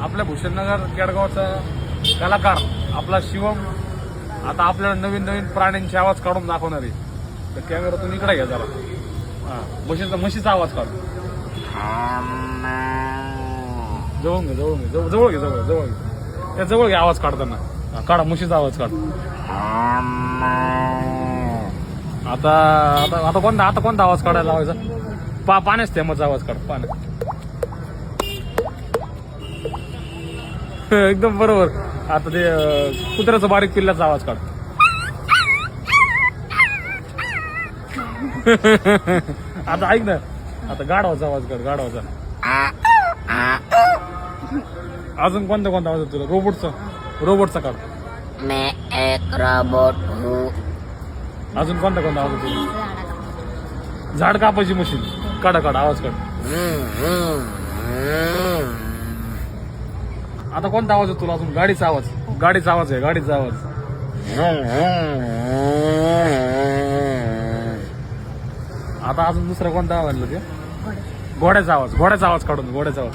आपल्या भूषणनगर केडगावचा कलाकार आपला शिवम आता आपल्याला नवीन नवीन प्राण्यांचे आवाज काढून दाखवणार आहे. तर कॅमेरातून इकडे घ्या जरा. हा, म्हशीचा आवाज काढ. जवळ घे जवळ घे जवळ घे जवळ जवळ घे त्या जवळ घे आवाज काढताना. काढा म्हशीचा आवाज काढ. आता आता आता कोणता आवाज काढायला लावायचा? पाण्याच थेंबाचा आवाज काढ. पाण्या एकदम बरोबर. आता ते कुत्र्याचा बारीक पिल्ल्याचा आवाज काढ. आता ऐक ना, आता गाढवाचा आवाज काढ. गाढवाचा. अजून कोणता आवाज आहे तुला? रोबोटचा काढ. मैं एक रोबोट हूँ. अजून कोणता आवाज आहे तुला? झाड कापायची मशीन. काढ आवाज काढ. आता कोणता आवाज आहे तुला अजून? गाडीचा आवाज आहे. गाडीचा आवाज. आता अजून दुसरा कोणता आवाज? ते घोड्याचा आवाज काढून. घोड्याचा आवाज.